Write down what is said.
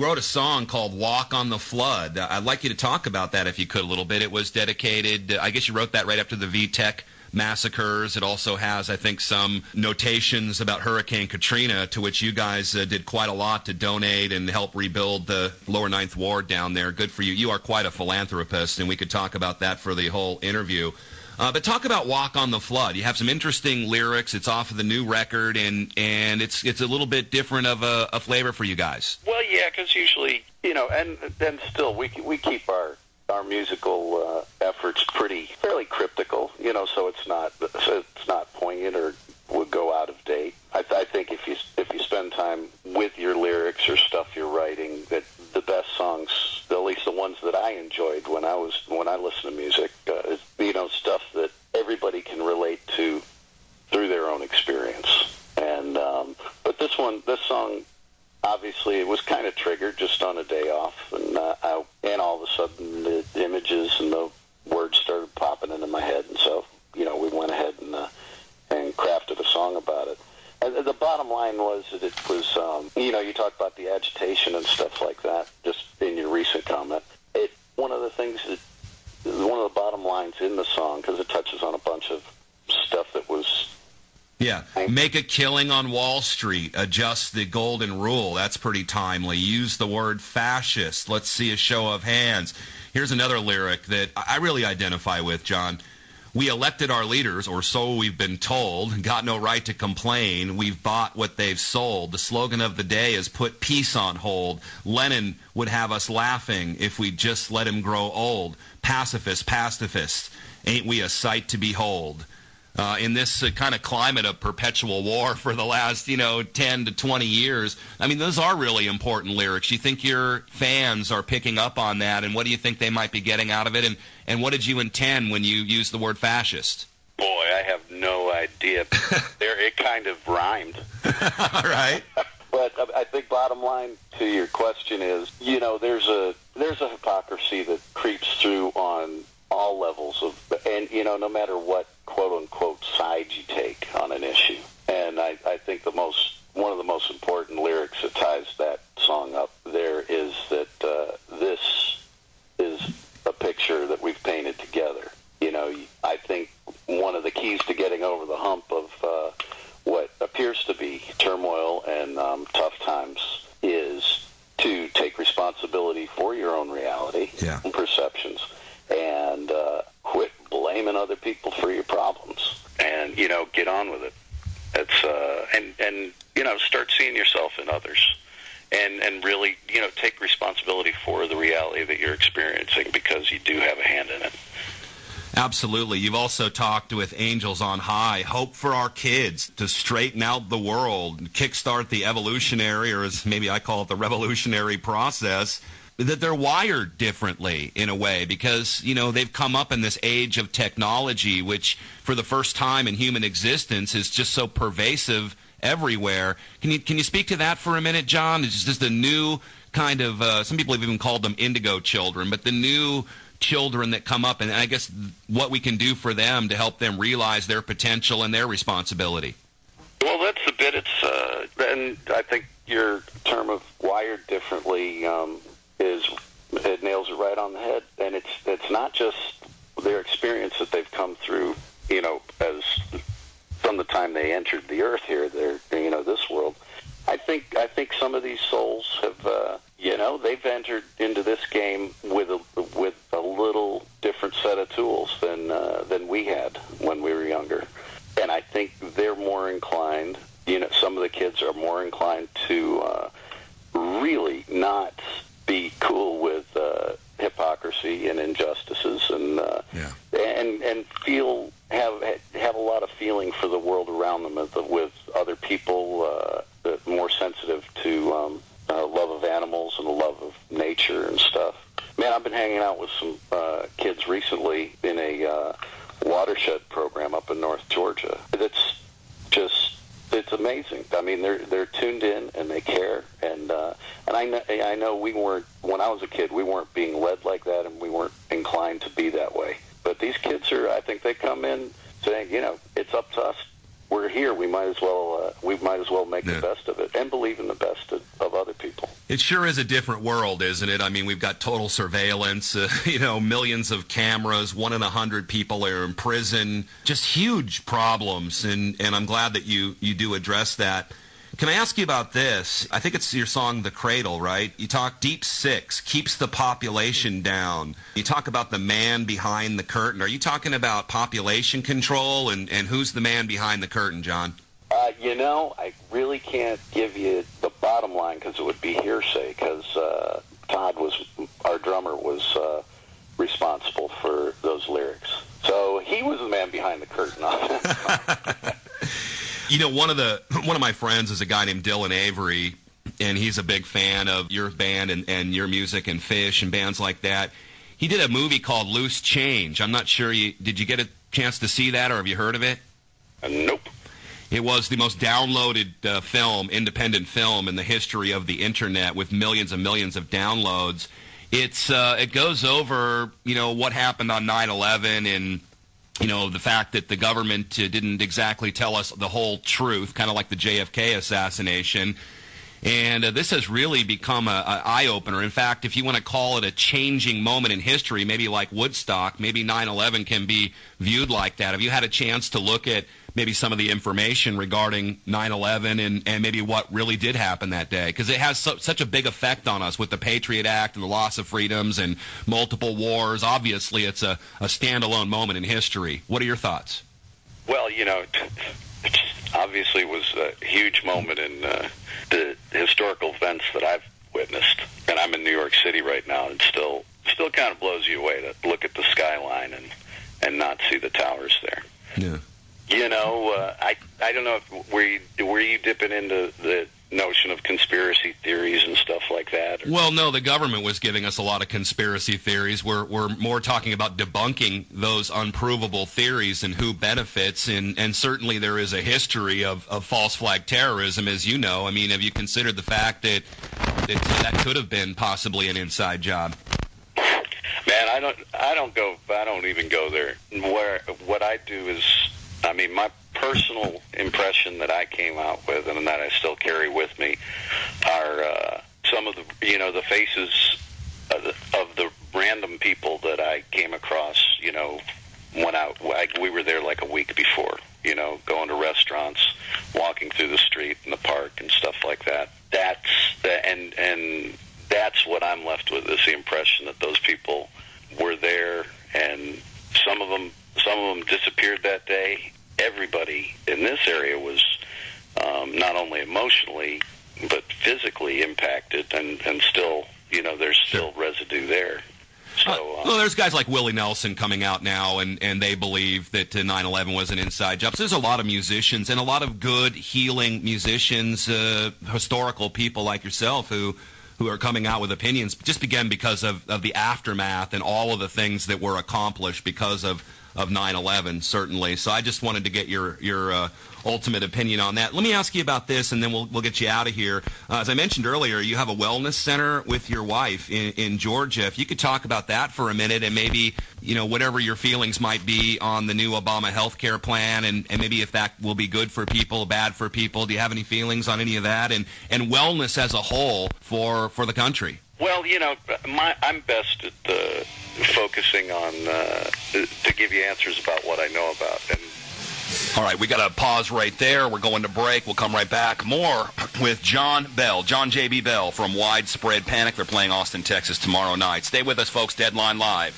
wrote a song called Walk on the Flood. I'd like you to talk about that if you could a little bit. It was dedicated, I guess you wrote that right after the VTech massacres. It also has, I think, some notations about Hurricane Katrina, to which you guys did quite a lot to donate and help rebuild the lower Ninth Ward down there. Good for you. You are quite a philanthropist, and we could talk about that for the whole interview. But talk about Walk on the Flood. You have some interesting lyrics. It's off of the new record, and it's a little bit different of a flavor for you guys. Well, yeah, because usually, and then still we keep our musical efforts fairly cryptical, so it's not poignant or would go out of date. I think if you spend time with your lyrics or stuff you're writing, that the best songs, at least the ones that I enjoyed when I listen to music, is stuff that everybody can relate to through their own experience. And but this song, obviously, it was kind of triggered just on a day off, and all of a sudden the images and the words started popping into my head, and so we went ahead and crafted a song about it. And the bottom line was that it was, you talk about the agitation and stuff like that, just in your recent comment. One of the bottom lines in the song, because it touches on a bunch of stuff that was. Yeah, make a killing on Wall Street, adjust the golden rule. That's pretty timely. Use the word fascist. Let's see a show of hands. Here's another lyric that I really identify with, John. We elected our leaders, or so we've been told, got no right to complain. We've bought what they've sold. The slogan of the day is put peace on hold. Lenin would have us laughing if we just let him grow old. Pacifist, pacifist, ain't we a sight to behold? In this kind of climate of perpetual war for the last, 10 to 20 years. I mean, those are really important lyrics. You think your fans are picking up on that, and what do you think they might be getting out of it? And what did you intend when you used the word fascist? Boy, I have no idea. It kind of rhymed. All right. But I think bottom line to your question is, there's a hypocrisy that creeps through on all levels and no matter what quote-unquote side you take on an issue. And I think one of the most important lyrics that ties that song up there is that this is a picture that we've painted together. I think one of the keys to getting over the hump of what appears to be turmoil and tough times is to take responsibility for your own reality and perceptions, and quit blaming other people for your problems, and get on with it. It's and start seeing yourself in others, and really take responsibility for the reality that you're experiencing, because you do have a hand in it. Absolutely. You've also talked with Angels on High, hope for our kids to straighten out the world, kickstart the evolutionary, or as maybe I call it, the revolutionary process, that they're wired differently in a way, because, they've come up in this age of technology, which for the first time in human existence is just so pervasive everywhere. Can you speak to that for a minute, John? It's just a new kind of, some people have even called them indigo children, but the new children that come up, and I guess what we can do for them to help them realize their potential and their responsibility. Well, that's a bit, and I think your term of wired differently it nails it right on the head. And it's not just their experience that they've come through, as from the time they entered the earth here, this world. I think some of these souls have, they've entered into this game with a little different set of tools than we had when we were younger. And I think they're more inclined, some of the kids are more inclined to really not be cool with hypocrisy and injustices, and have a lot of feeling for the world around them, with other people, more sensitive to love of animals and the love of nature and stuff. Man, I've been hanging out with some kids recently in a watershed program up in North Georgia. It's amazing. I mean, they're tuned in and they care, and I know we weren't, when I was a kid, we weren't being led like that, and we weren't inclined to be that way. But these kids I think they come in saying, it's up to us. we're here. We might as well make the best of it and believe in the best of other people. It sure is a different world, isn't it? I mean, we've got total surveillance, millions of cameras, 1 in 100 people are in prison, just huge problems, and I'm glad that you do address that. Can I ask you about this? I think it's your song, The Cradle, right? You talk Deep Six, keeps the population down. You talk about the man behind the curtain. Are you talking about population control, and who's the man behind the curtain, John? I really can't give you the bottom line because it would be hearsay, because Todd, our drummer, was responsible for those lyrics. So he was the man behind the curtain on that. One of my friends is a guy named Dylan Avery, and he's a big fan of your band and your music and Fish and bands like that. He did a movie called Loose Change. I'm not sure, did you get a chance to see that, or have you heard of it? Nope. It was the most downloaded independent film in the history of the Internet, with millions and millions of downloads. It goes over, what happened on 9/11 and, the fact that the government didn't exactly tell us the whole truth, kind of like the JFK assassination. And this has really become an eye-opener. In fact, if you want to call it a changing moment in history, maybe like Woodstock, maybe 9/11 can be viewed like that. Have you had a chance to look at maybe some of the information regarding 9/11 and maybe what really did happen that day? Because it has such a big effect on us with the Patriot Act and the loss of freedoms and multiple wars. Obviously, it's a standalone moment in history. What are your thoughts? Well, it obviously was a huge moment in the historical events that I've witnessed. And I'm in New York City right now, and still kind of blows you away to look at the skyline and not see the towers there. Yeah. I don't know if were you dipping into the notion of conspiracy theories and stuff like that? Well, no, the government was giving us a lot of conspiracy theories. We're more talking about debunking those unprovable theories and who benefits, and certainly there is a history of false flag terrorism, as you know. I mean, have you considered the fact that could have been possibly an inside job? Man, I don't even go there. What I do is, my personal impression that I came out with and that I still carry with me are some of the the faces of the random people that I came across. We were there like a week before. Going to restaurants, walking through the street in the park and stuff like that. And that's what I'm left with, is the impression that those people were there, and some of them disappeared that day. Everybody in this area was not only emotionally but physically impacted, and still, there's still residue there. So, well, there's guys like Willie Nelson coming out now, and they believe that 9/11 was an inside job. So there's a lot of musicians and a lot of good, healing musicians, historical people like yourself who are coming out with opinions, just again because of the aftermath and all of the things that were accomplished because of 9/11, certainly. So I just wanted to get your ultimate opinion on that. Let me ask you about this, and then we'll get you out of here. As I mentioned earlier, you have a wellness center with your wife in Georgia. If you could talk about that for a minute, and maybe whatever your feelings might be on the new Obama health care plan, and maybe if that will be good for people, bad for people. Do you have any feelings on any of that, and wellness as a whole for the country? Well, I'm best at focusing on to give you answers about what I know about. And all right, we got to pause right there. We're going to break. We'll come right back. More with John Bell, John J.B. Bell from Widespread Panic. They're playing Austin, Texas tomorrow night. Stay with us, folks. Deadline Live.